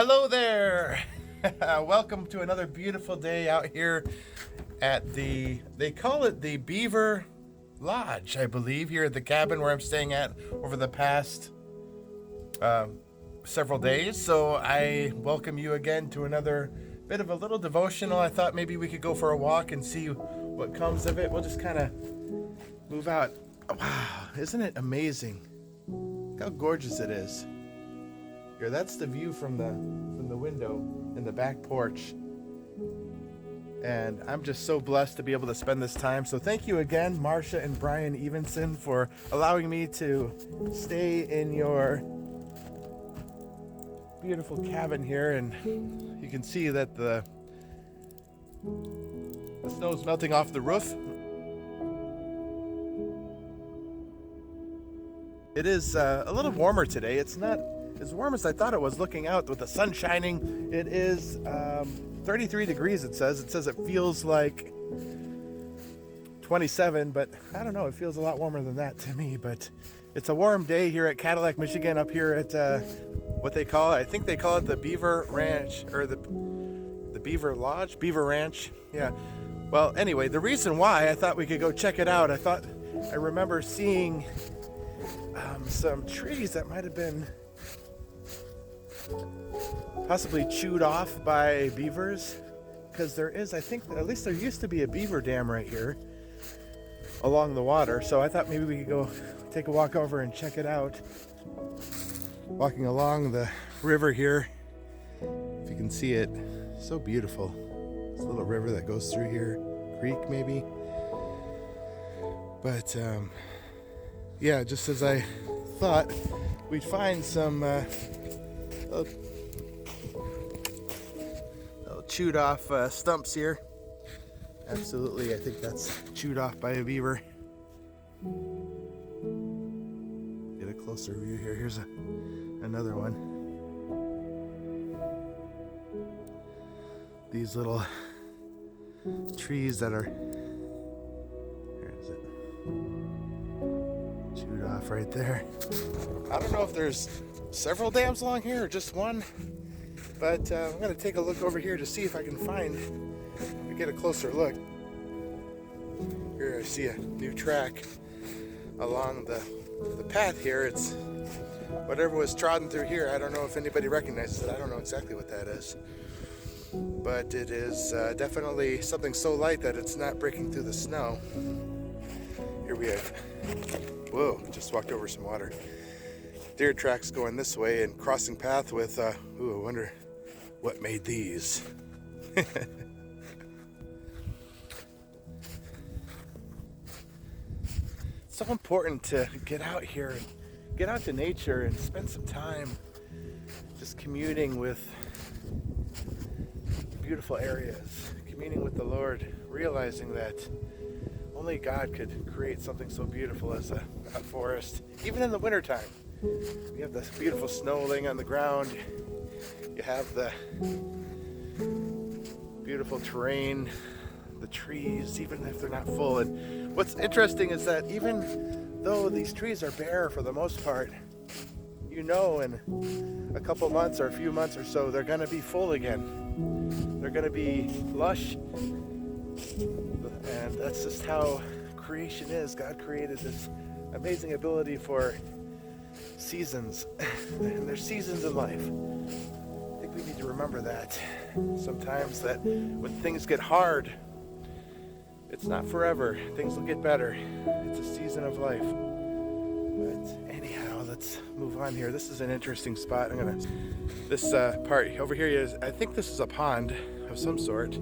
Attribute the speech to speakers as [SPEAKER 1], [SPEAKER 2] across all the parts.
[SPEAKER 1] Hello there. Welcome to another beautiful day out here at they call it the Beaver Lodge, I believe, here at the cabin where I'm staying at over the past several days. So I welcome you again to another bit of a little devotional. I thought maybe we could go for a walk and see what comes of it. We'll just kind of move out. Wow, isn't it amazing? Look how gorgeous it is. Here, that's the view from the window in the back porch. And I'm just so blessed to be able to spend this time. So thank you again, Marcia and Brian Evenson, for allowing me to stay in your beautiful cabin here. And you can see that the snow's melting off the roof. It is a little warmer today. It's not as warm as I thought it was looking out with the sun shining. It is 33 degrees, it says. It says it feels like 27, but I don't know. It feels a lot warmer than that to me. But it's a warm day here at Cadillac, Michigan, up here at what they call, I think they call it the Beaver Ranch, or the Beaver Lodge, Beaver Ranch. Yeah. Well, anyway, the reason why I thought we could go check it out, I remember seeing some trees that might have been possibly chewed off by beavers, because there is, I think, at least there used to be a beaver dam right here along the water. So I thought maybe we could go take a walk over and check it out. Walking along the river here, if you can see it, so beautiful. This little river that goes through here, creek maybe. But yeah, just as I thought, we'd find some little chewed off stumps here. Absolutely, I think that's chewed off by a beaver. Get a closer view here. Here's another one. These little trees that are, where is it? Chewed off right there. I don't know if there's several dams along here or just one, but I'm going to take a look over here to see if I can get a closer look. Here I see a new track along the path here. It's whatever was trodden through here. I don't know if anybody recognizes it. I don't know exactly what that is, but it is definitely something so light that it's not breaking through the snow. Here we have, whoa, just walked over some water. Deer tracks going this way and crossing path with, I wonder what made these. It's so important to get out here, get out to nature and spend some time just communing with beautiful areas, communing with the Lord, realizing that only God could create something so beautiful as a forest, even in the wintertime. You have this beautiful snow laying on the ground. You have the beautiful terrain, the trees, even if they're not full. And what's interesting is that even though these trees are bare for the most part, in a couple months or a few months or so, they're going to be full again. They're going to be lush. And that's just how creation is. God created this amazing ability for seasons, and there's seasons in life. I think we need to remember that sometimes, that when things get hard, it's not forever. Things will get better. It's a season of life. But anyhow, let's move on here. This is an interesting spot. This part over here is, I think this is a pond of some sort,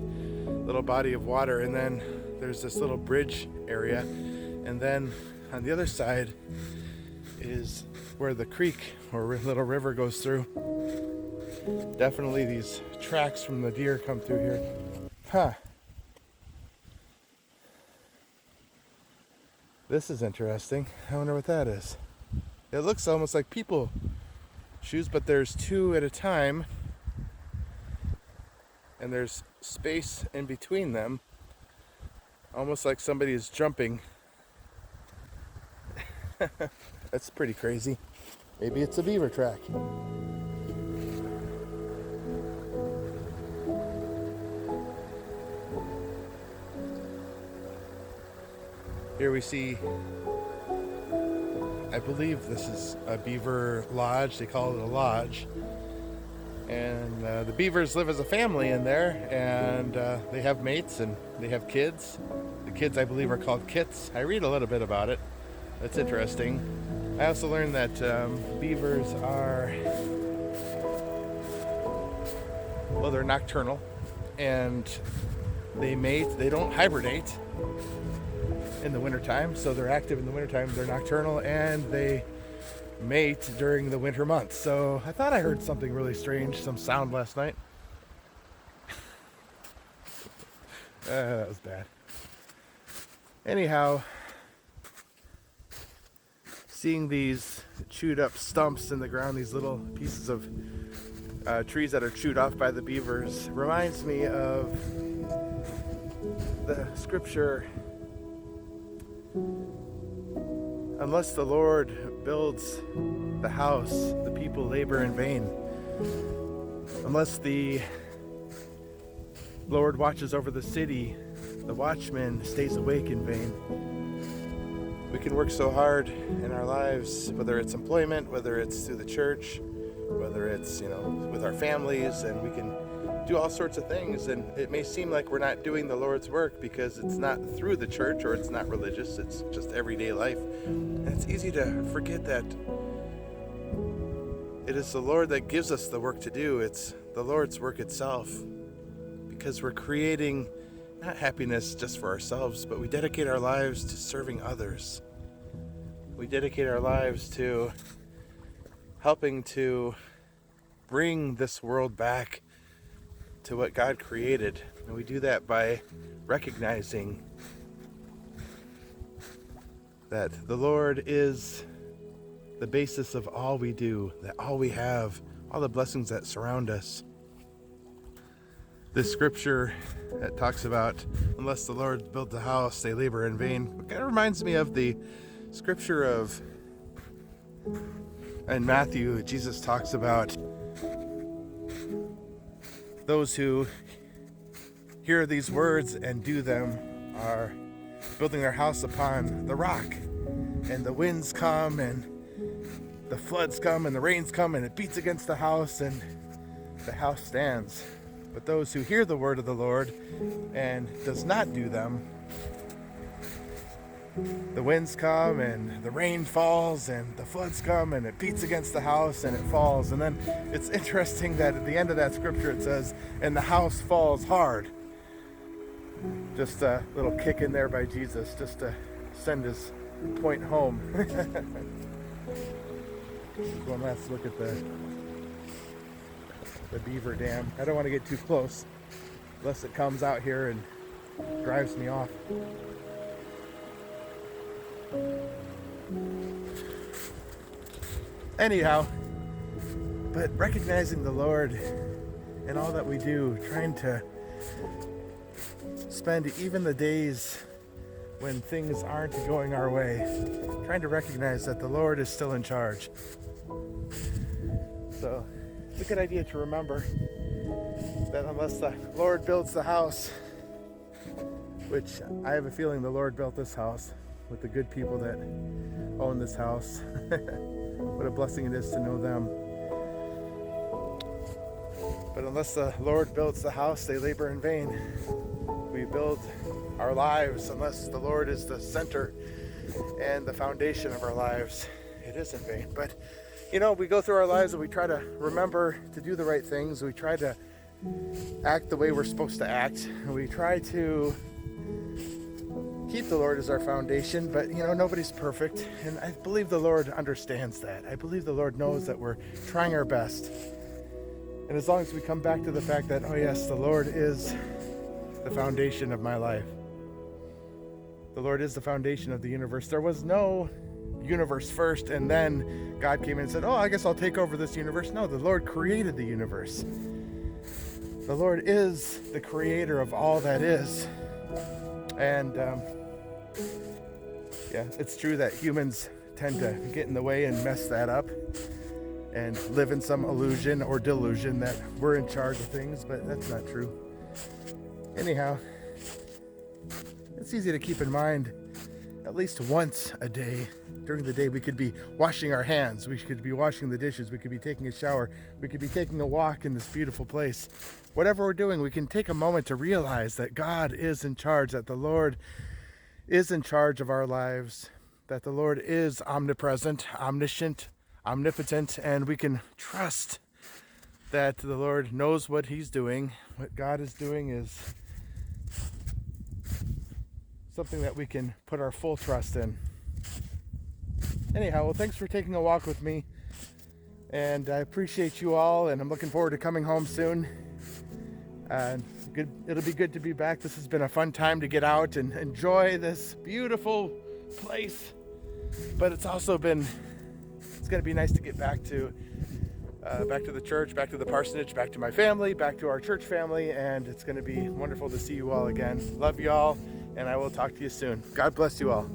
[SPEAKER 1] little body of water, and then there's this little bridge area, and then on the other side is where the creek or little river goes through. Definitely these tracks from the deer come through here. This is interesting. I wonder what that is. It looks almost like people shoes, but there's two at a time, and there's space in between them, almost like somebody is jumping. That's pretty crazy. Maybe it's a beaver track. Here we see, I believe this is a beaver lodge. They call it a lodge. And the beavers live as a family in there, and they have mates and they have kids. The kids, I believe, are called kits. I read a little bit about it. That's interesting. I also learned that beavers are, well, they're nocturnal, and they mate. They don't hibernate in the wintertime, so they're active in the wintertime. They're nocturnal, and they mate during the winter months. So I thought I heard something really strange, some sound last night. That was bad. Anyhow, seeing these chewed up stumps in the ground, these little pieces of trees that are chewed off by the beavers, reminds me of the scripture, unless the Lord builds the house, the people labor in vain. Unless the Lord watches over the city, the watchman stays awake in vain. We can work so hard in our lives, whether it's employment, whether it's through the church, whether it's, with our families, and we can do all sorts of things, and it may seem like we're not doing the Lord's work because it's not through the church or it's not religious, it's just everyday life. And it's easy to forget that it is the Lord that gives us the work to do. It's the Lord's work itself, because we're creating not happiness just for ourselves, but we dedicate our lives to serving others. We dedicate our lives to helping to bring this world back to what God created. And we do that by recognizing that the Lord is the basis of all we do, that all we have, all the blessings that surround us. This scripture that talks about, unless the Lord builds a house, they labor in vain, it kind of reminds me of the scripture of, in Matthew, Jesus talks about those who hear these words and do them are building their house upon the rock. And the winds come and the floods come and the rains come and it beats against the house and the house stands. But those who hear the word of the Lord and does not do them, the winds come and the rain falls and the floods come and it beats against the house and it falls. And then it's interesting that at the end of that scripture it says, and the house falls hard. Just a little kick in there by Jesus, just to send his point home. One last look at the beaver dam. I don't want to get too close, lest it comes out here and drives me off. Anyhow, but recognizing the Lord in all that we do, trying to spend even the days when things aren't going our way, trying to recognize that the Lord is still in charge. So it's a good idea to remember that unless the Lord builds the house, which I have a feeling the Lord built this house with the good people that own this house. What a blessing it is to know them. But unless the Lord builds the house, they labor in vain. We build our lives, unless the Lord is the center and the foundation of our lives, it is in vain. But we go through our lives and we try to remember to do the right things. We try to act the way we're supposed to act. And we try to keep the Lord as our foundation, but nobody's perfect. And I believe the Lord understands that. I believe the Lord knows that we're trying our best. And as long as we come back to the fact that, oh yes, the Lord is the foundation of my life. The Lord is the foundation of the universe. There was no universe first and then God came in and said, oh, I guess I'll take over this universe. No, the Lord created the universe. The Lord is the creator of all that is. And it's true that humans tend to get in the way and mess that up and live in some illusion or delusion that we're in charge of things, but that's not true. Anyhow, it's easy to keep in mind at least once a day during the day, we could be washing our hands, we could be washing the dishes, we could be taking a shower, we could be taking a walk in this beautiful place. Whatever we're doing, we can take a moment to realize that God is in charge, that the Lord is in charge of our lives, that the Lord is omnipresent, omniscient, omnipotent, and we can trust that the Lord knows what He's doing. What God is doing is something that we can put our full trust in. Anyhow, well, thanks for taking a walk with me, and I appreciate you all, and I'm looking forward to coming home soon. It'll be good to be back. This has been a fun time to get out and enjoy this beautiful place, but it's going to be nice to get back to the church, back to the parsonage, back to my family, back to our church family, and it's going to be wonderful to see you all again. Love you all, and I will talk to you soon. God bless you all.